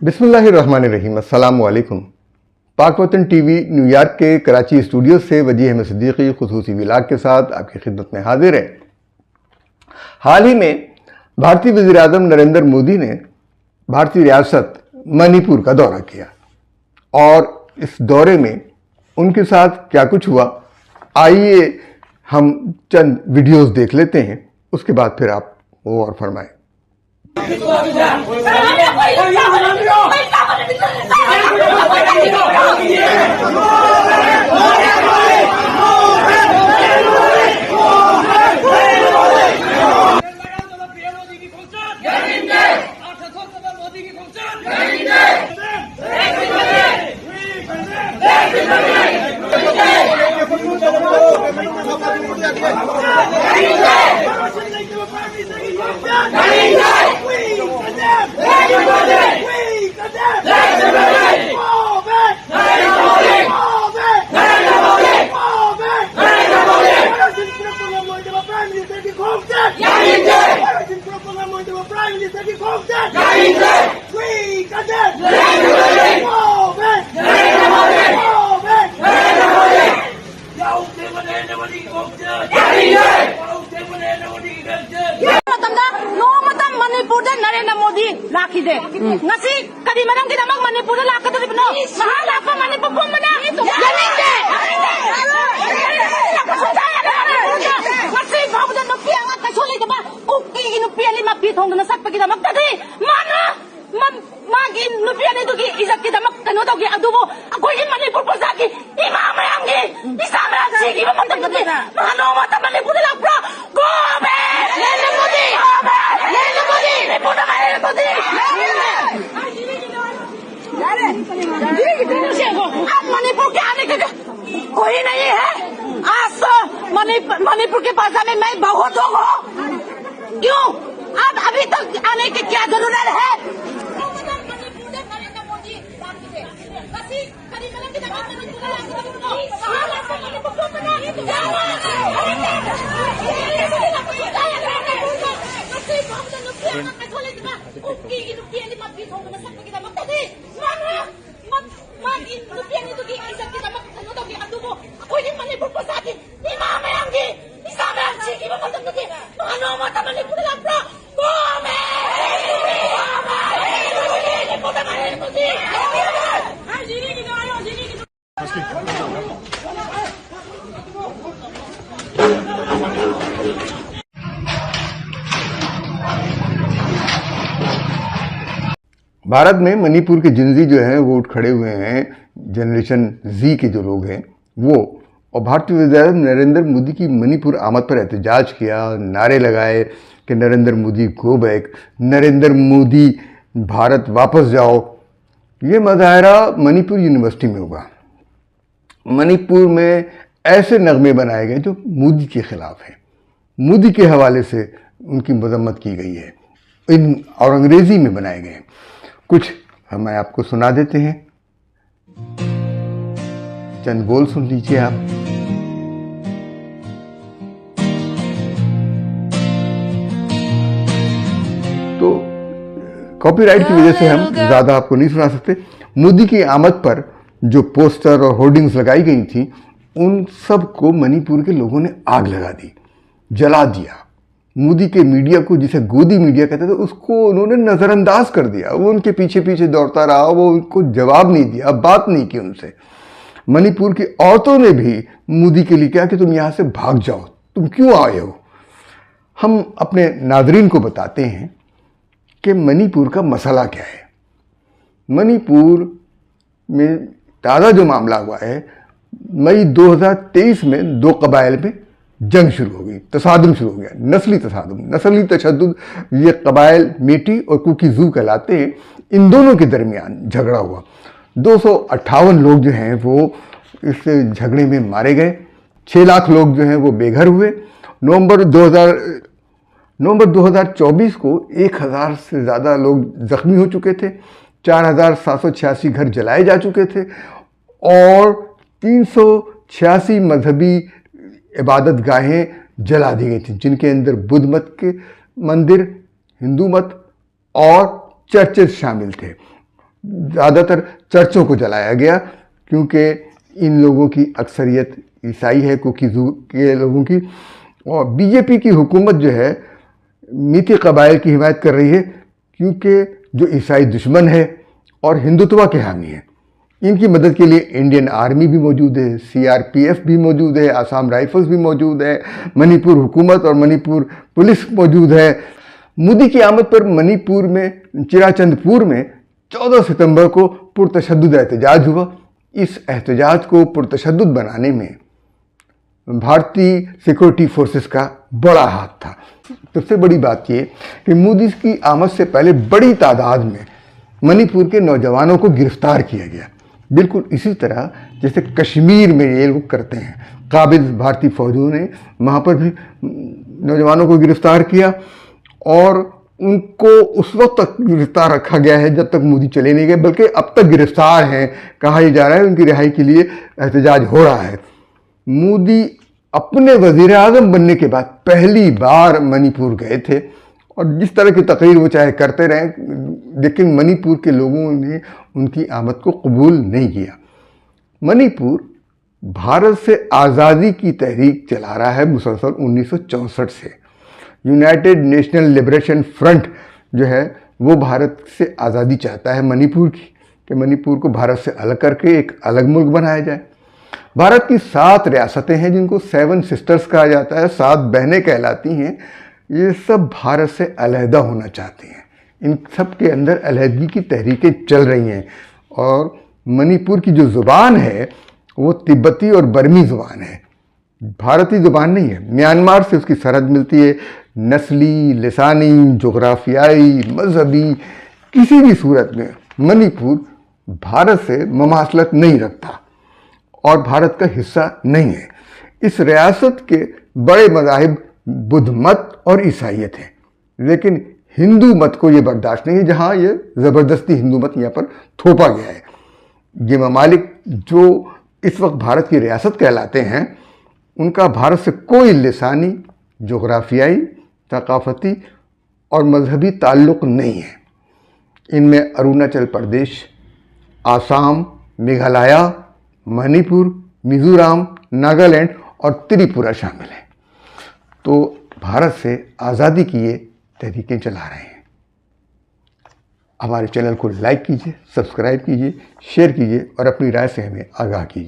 बिस्मिल्लाहिर्रहमानिर्रहीम। अस्सलाम वालेकुम। पाक वतन टीवी न्यूयॉर्क के कराची स्टूडियो से वजी अहमद सिद्दीकी खुसूसी विलाग के साथ आपकी खिदमत में हाजिर है। हाल ही में भारतीय वज़ीर आज़म नरेंद्र मोदी ने भारतीय रियासत मणिपुर का दौरा किया और इस दौरे में उनके साथ क्या कुछ हुआ, आइए हम चंद वीडियोस देख लेते हैं, उसके बाद फिर आप वो और फरमाएं। नरेंद्र मोदी लाखिदे ngasi kadi manang kinamang Manipur lakadribno mahala pa Manipur mana yaninde ngasi bawda no piang at kasuli diba kuki inu piali mapithong na sak pagida magtadi mana magin no piali dugi izak kita magtano dugi adubo ako in Manipur pasaki imama yangi isama sigi mamantagdi mano mata Manipur lakra go be Nरेंद्र Modi Narendra Modi report Narendra Modi अब मणिपुर के आने के कोई नहीं है। आज तो मणिपुर के पास में मैं बहुत हूँ, क्यों अब अभी तक आने की क्या जरूरत है। भारत में मणिपुर के जिंजी जो हैं वो उठ खड़े हुए हैं, जनरेशन जी के जो लोग हैं वो, और भारतीय वज़ीर आज़म नरेंद्र मोदी की मणिपुर आमद पर एहतजाज किया, नारे लगाए कि नरेंद्र मोदी गो बैक, नरेंद्र मोदी भारत वापस जाओ। ये मुजाहरा मणिपुर यूनिवर्सिटी में हुआ। मणिपुर में ऐसे नगमे बनाए गए जो मोदी के खिलाफ हैं, मोदी के हवाले से उनकी मजम्मत की गई है और अंग्रेजी में बनाए गए हैं। कुछ हम आपको सुना देते हैं, चंद बोल सुन लीजिए आप। तो कॉपीराइट की वजह से हम ज्यादा आपको नहीं सुना सकते। मोदी की आमद पर जो पोस्टर और होर्डिंग्स लगाई गई थी उन सब को मणिपुर के लोगों ने आग लगा दी, जला दिया। मोदी के मीडिया को, जिसे गोदी मीडिया कहते थे, उसको उन्होंने नज़रअंदाज कर दिया। वो उनके पीछे पीछे दौड़ता रहा, वो उनको जवाब नहीं दिया, बात नहीं की उनसे। मणिपुर की औरतों ने भी मोदी के लिए कहा कि तुम यहाँ से भाग जाओ, तुम क्यों आए हो। हम अपने नाजरीन को बताते हैं कि मणिपुर का मसला क्या है। मणिपुर में ताज़ा जो मामला हुआ है, मई 2023 में दो कबाइल में जंग शुरू हो गई, तसादुम शुरू हो गया, नस्ली तसादुम, नस्ली तशद्दुद। ये कबाइल मेटी और कुकी जू कहलाते हैं, इन दोनों के दरमियान झगड़ा हुआ। 258 लोग जो हैं वो इस झगड़े में मारे गए, 6 लाख लोग जो हैं वो बेघर हुए। नवंबर 2024 को 1000 से ज़्यादा लोग जख्मी हो चुके थे, 4786 घर जलाए जा चुके थे और 386 मजहबी इबादत गाहें जला दी गई थी, जिनके अंदर बुद्ध मत के मंदिर, हिंदू मत और चर्चेस शामिल थे। ज़्यादातर चर्चों को जलाया गया, क्योंकि इन लोगों की अक्सरियत ईसाई है, कुकीज़ू के लोगों की। और बीजेपी की हुकूमत जो है मीठी कबाइल की हिमायत कर रही है, क्योंकि जो ईसाई दुश्मन है और हिंदुत्व के हामी है। इनकी मदद के लिए इंडियन आर्मी भी मौजूद है, सीआरपीएफ भी मौजूद है, आसाम राइफल्स भी मौजूद है, मणिपुर हुकूमत और मणिपुर पुलिस मौजूद है। मोदी की आमद पर मणिपुर में चिराचंदपुर में 14 सितंबर को पुरतशद्दुद एहतजाज हुआ। इस एहतजाज को पुरतशद्दुद बनाने में भारतीय सिक्योरिटी फोर्सेस का बड़ा हाथ था। सबसे बड़ी बात यह कि मोदी की आमद से पहले बड़ी तादाद में मणिपुर के नौजवानों को गिरफ्तार किया गया, बिल्कुल इसी तरह जैसे कश्मीर में ये लोग करते हैं। काबिज भारतीय फौजियों ने वहाँ पर भी नौजवानों को गिरफ्तार किया और उनको उस वक्त तक गिरफ्तार रखा गया है जब तक मोदी चले नहीं गए, बल्कि अब तक गिरफ्तार हैं। कहा ही जा रहा है उनकी रिहाई के लिए एहतजाज हो रहा है। मोदी अपने वजीर आज़म बनने के बाद पहली बार मणिपुर गए थे और जिस तरह की तकरीर वो चाहे करते रहे, लेकिन मणिपुर के लोगों ने उनकी आमद को कबूल नहीं किया। मणिपुर भारत से आज़ादी की तहरीक चला रहा है मुसलसल 1964 से। यूनाइटेड नेशनल लिबरेशन फ्रंट जो है वो भारत से आज़ादी चाहता है मणिपुर की, कि मणिपुर को भारत से अलग करके एक अलग मुल्क बनाया जाए। भारत की 7 रियासतें हैं जिनको 7 सिस्टर्स कहा जाता है, 7 बहनें कहलाती हैं। ये सब भारत से अलहदा होना चाहती हैं। इन सब के अंदर अलहदगी की तहरीकें चल रही हैं और मणिपुर की जो ज़ुबान है वो तिब्बती और बर्मी ज़ुबान है, भारतीय ज़ुबान नहीं है। म्यांमार से उसकी सरहद मिलती है। नस्ली, लिसानी, जोग्राफियाई, मजहबी किसी भी सूरत में मणिपुर भारत से ममासलत नहीं रखता और भारत का हिस्सा नहीं है। इस रियासत के बड़े मज़ाहिब बुद्ध मत और ईसाईयत है, लेकिन हिंदू मत को ये बर्दाश्त नहीं है, जहाँ ये ज़बरदस्ती हिंदू मत यहाँ पर थोपा गया है। ये ममालिक जो इस वक्त भारत की रियासत कहलाते हैं, उनका भारत से कोई लिसानी, जोग्राफियाई, सकाफती और मजहबी ताल्लुक़ नहीं है। इनमें अरुणाचल प्रदेश, आसाम, मेघालय, मणिपुर, मिज़ोरम, नागालैंड और त्रिपुरा शामिल हैं। तो भारत से आज़ादी की ये तहरीकें चला रहे हैं। हमारे चैनल को लाइक कीजिए, सब्सक्राइब कीजिए, शेयर कीजिए और अपनी राय से हमें आगाह कीजिए।